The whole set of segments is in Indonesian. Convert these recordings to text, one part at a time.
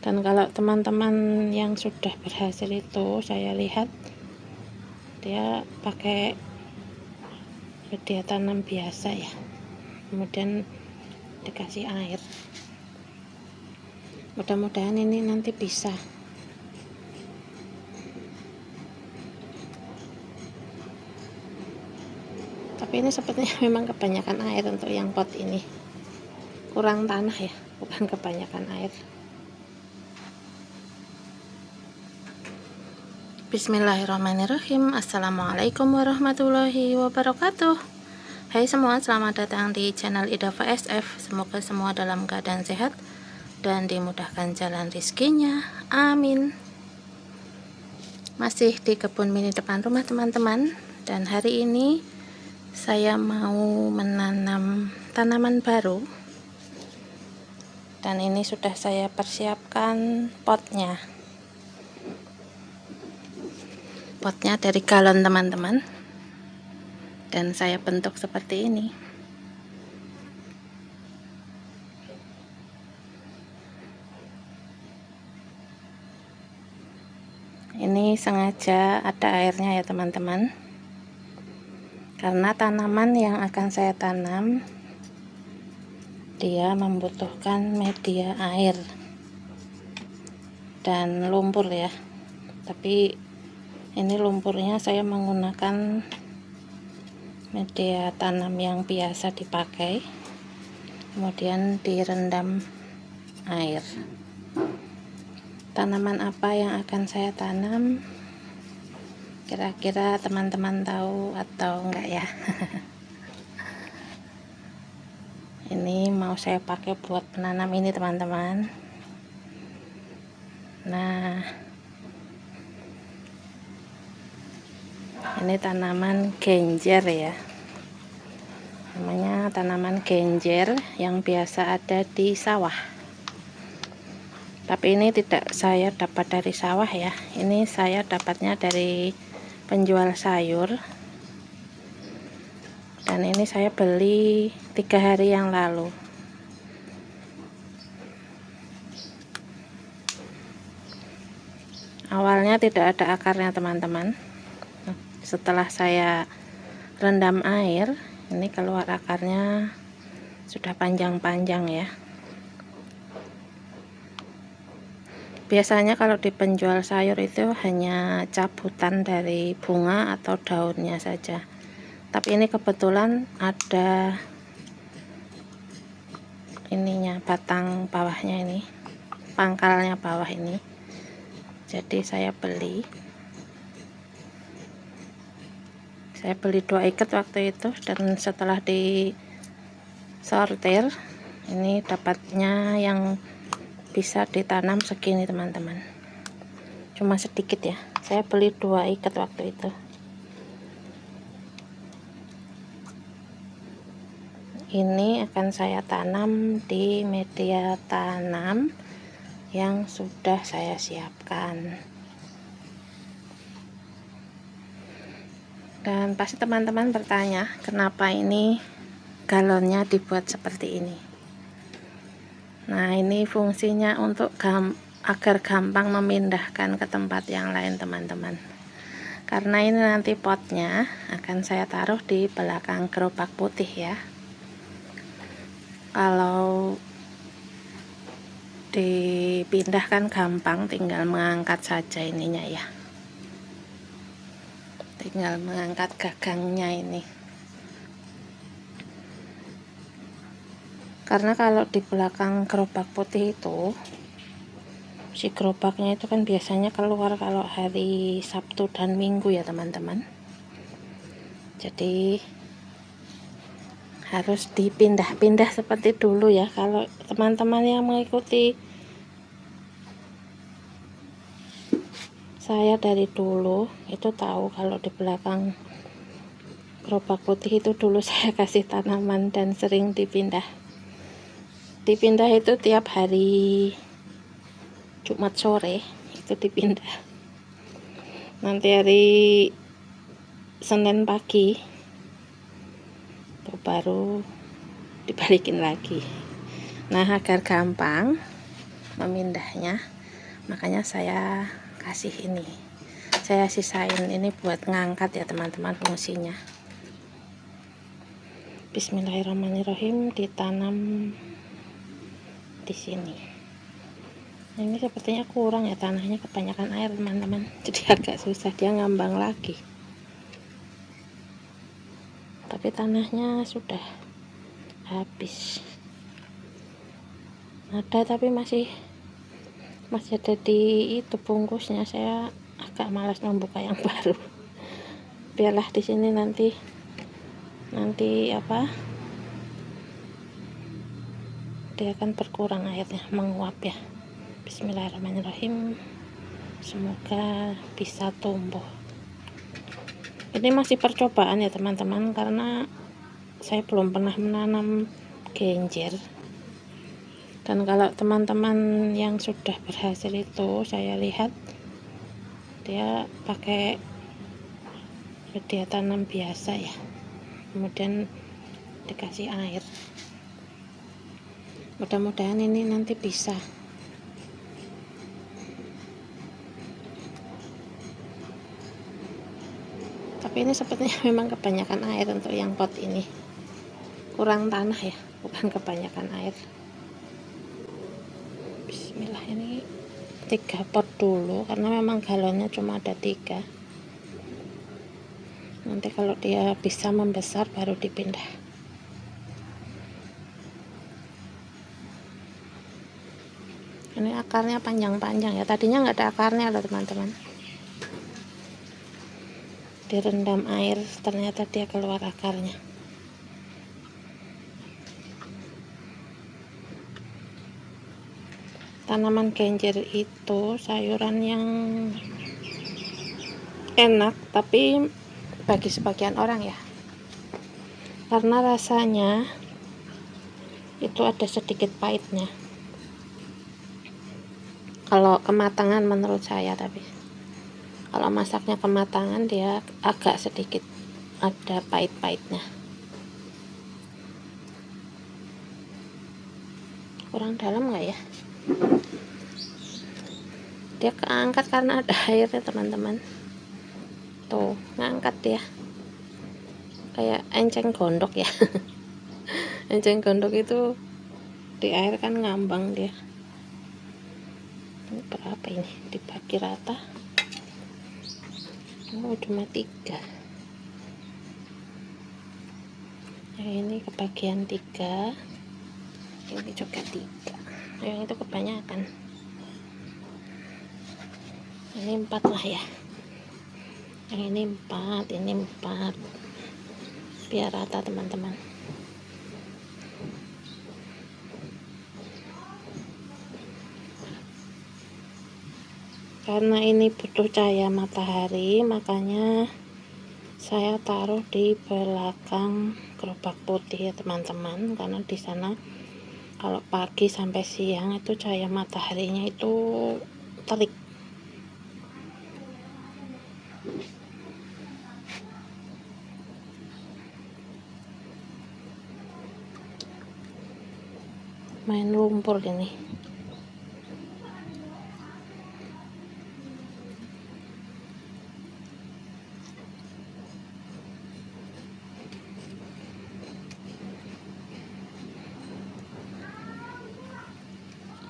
Dan kalau teman-teman yang sudah berhasil itu saya lihat dia pakai media tanam biasa ya, kemudian dikasih air. Mudah-mudahan ini nanti bisa. Tapi ini sepertinya memang kebanyakan air untuk yang pot ini, kurang tanah ya, bukan kebanyakan air. Bismillahirrahmanirrahim. Assalamualaikum warahmatullahi wabarakatuh. Hai semua, selamat datang di channel Idafa SF. Semoga semua dalam keadaan sehat dan dimudahkan jalan rezekinya, amin. Masih di kebun mini depan rumah teman-teman, dan hari ini saya mau menanam tanaman baru, dan ini sudah saya persiapkan potnya dari galon teman-teman, dan saya bentuk seperti ini. Ini sengaja ada airnya ya teman-teman, karena tanaman yang akan saya tanam dia membutuhkan media air dan lumpur ya. Tapi ini lumpurnya saya menggunakan media tanam yang biasa dipakai, kemudian direndam air. Tanaman apa yang akan saya tanam? Kira-kira teman-teman tahu atau enggak ya? Ini mau saya pakai buat menanam ini teman-teman. Nah, ini tanaman genjer ya, namanya tanaman genjer yang biasa ada di sawah. Tapi ini tidak saya dapat dari sawah ya, ini saya dapatnya dari penjual sayur, dan ini saya beli 3 hari yang lalu. Awalnya tidak ada akarnya teman-teman. Setelah saya rendam air, ini keluar akarnya, sudah panjang-panjang ya. Biasanya kalau di penjual sayur itu hanya cabutan dari bunga atau daunnya saja. Tapi ini kebetulan ada ininya, batang bawahnya ini, pangkalnya bawah ini. Jadi saya beli 2 ikat waktu itu, dan setelah di sortir ini dapatnya yang bisa ditanam segini teman-teman, cuma sedikit ya. Saya beli 2 ikat waktu itu. Ini akan saya tanam di media tanam yang sudah saya siapkan. Dan pasti teman-teman bertanya, kenapa ini galonnya dibuat seperti ini? Nah, ini fungsinya untuk agar gampang memindahkan ke tempat yang lain teman-teman. Karena ini nanti potnya akan saya taruh di belakang gerobak putih ya. Kalau dipindahkan gampang, tinggal mengangkat saja ininya ya, tinggal mengangkat gagangnya ini. Karena kalau di belakang gerobak putih itu, si gerobaknya itu kan biasanya keluar kalau hari Sabtu dan Minggu ya teman-teman. Jadi harus dipindah-pindah seperti dulu ya. Kalau teman-teman yang mengikuti saya dari dulu itu tahu, kalau di belakang gerobak putih itu dulu saya kasih tanaman dan sering dipindah itu tiap hari Jumat sore itu dipindah. Nanti hari Senin pagi itu baru dibalikin lagi. Nah, agar gampang memindahnya, makanya saya kasih ini, saya sisain ini buat ngangkat ya teman-teman fungsinya. Bismillahirrahmanirrahim, ditanam di sini. Nah, ini sepertinya kurang ya tanahnya, kebanyakan air teman-teman, jadi agak susah dia ngambang lagi. Tapi tanahnya sudah habis. Ada tapi masih ada di itu bungkusnya. Saya agak malas membuka yang baru. Biarlah di sini nanti apa? Dia akan berkurang airnya, menguap ya. Bismillahirrahmanirrahim. Semoga bisa tumbuh. Ini masih percobaan ya teman-teman, karena saya belum pernah menanam genjer. Dan kalau teman-teman yang sudah berhasil itu, saya lihat dia pakai media tanam biasa ya, kemudian dikasih air. Mudah-mudahan ini nanti bisa. Tapi ini sepertinya memang kebanyakan air untuk yang pot ini, kurang tanah ya, bukan kebanyakan air. Bismillah, ini 3 pot dulu karena memang galonnya cuma ada 3. Nanti kalau dia bisa membesar baru dipindah. Ini akarnya panjang-panjang ya, tadinya nggak ada akarnya loh teman-teman. Direndam air, ternyata dia keluar akarnya. Tanaman genjer itu sayuran yang enak, tapi bagi sebagian orang ya, karena rasanya itu ada sedikit pahitnya kalau kematangan menurut saya. Tapi kalau masaknya kematangan dia agak sedikit ada pahit-pahitnya. Kurang dalam nggak ya? Dia keangkat karena ada airnya teman-teman. Tuh, ngangkat dia kayak enceng gondok ya. Enceng gondok itu di air kan ngambang dia. Ini berapa ini? Dibagi rata. Oh, cuma 3. Yang ini kebagian 3. Ini juga 3. Yang itu kebanyakan. Ini 4 lah ya. Yang ini 4, ini 4. Biar rata teman-teman. Karena ini butuh cahaya matahari, makanya saya taruh di belakang gerobak putih ya teman-teman, karena di sana kalau pagi sampai siang itu cahaya mataharinya itu terik. Main lumpur ini.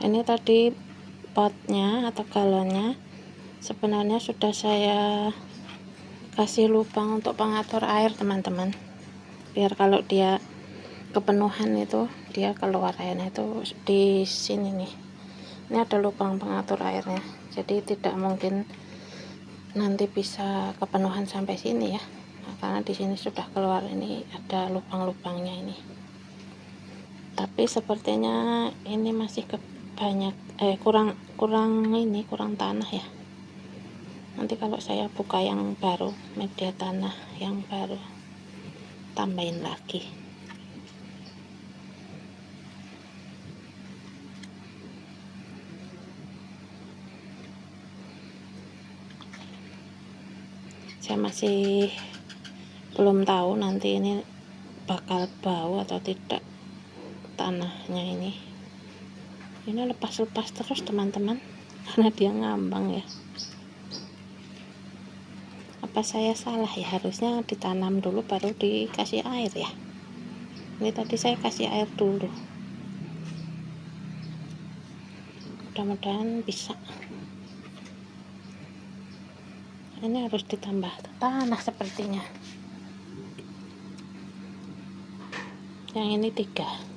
Ini tadi potnya atau galonnya sebenarnya sudah saya kasih lubang untuk pengatur air teman-teman, biar kalau dia kepenuhan itu dia keluar airnya. Itu di sini nih, ini ada lubang pengatur airnya, jadi tidak mungkin nanti bisa kepenuhan sampai sini ya. Nah, karena di sini sudah keluar, ini ada lubang-lubangnya ini. Tapi sepertinya ini masih kurang tanah ya. Nanti kalau saya buka yang baru, media tanah yang baru, tambahin lagi. Saya masih belum tahu nanti ini bakal bau atau tidak tanahnya ini. Ini lepas-lepas terus teman-teman, karena dia ngambang ya. Apa saya salah ya, harusnya ditanam dulu baru dikasih air ya. Ini tadi saya kasih air dulu, mudah-mudahan bisa. Ini harus ditambah tanah sepertinya. Yang ini 3.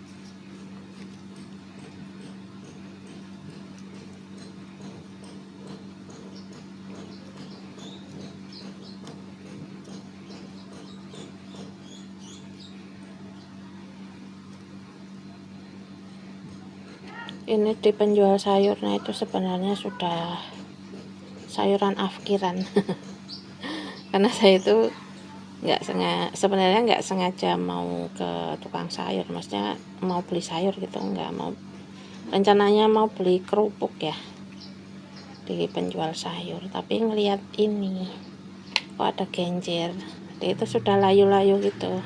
Ini di penjual sayurnya itu sebenarnya sudah sayuran afkiran. Karena saya itu sebenarnya nggak sengaja mau ke tukang sayur, maksudnya mau beli sayur gitu, nggak mau, rencananya mau beli kerupuk ya di penjual sayur, tapi ngelihat ini kok ada genjer, dia itu sudah layu-layu gitu,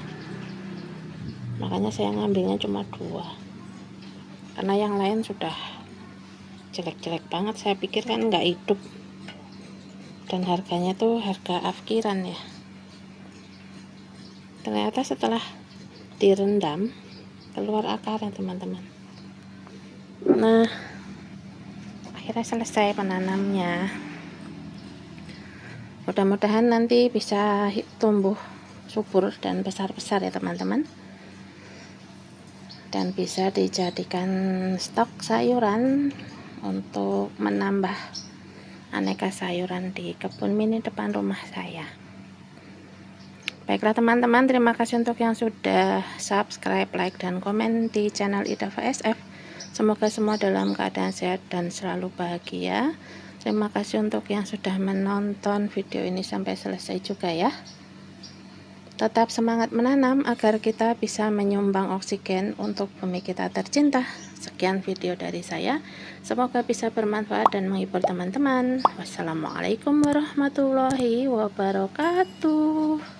makanya saya ngambilnya cuma 2, karena yang lain sudah jelek-jelek banget. Saya pikir kan nggak hidup, dan harganya tuh harga afkiran ya. Ternyata setelah direndam keluar akarnya teman-teman. Nah, akhirnya selesai menanamnya. Mudah-mudahan nanti bisa tumbuh subur dan besar-besar ya teman-teman, dan bisa dijadikan stok sayuran untuk menambah aneka sayuran di kebun mini depan rumah saya. Baiklah teman-teman, terima kasih untuk yang sudah subscribe, like, dan komen di channel Ida VSF. Semoga semua dalam keadaan sehat dan selalu bahagia. Terima kasih untuk yang sudah menonton video ini sampai selesai juga ya. Tetap semangat menanam agar kita bisa menyumbang oksigen untuk bumi kita tercinta. Sekian video dari saya, semoga bisa bermanfaat dan menghibur teman-teman. Wassalamualaikum warahmatullahi wabarakatuh.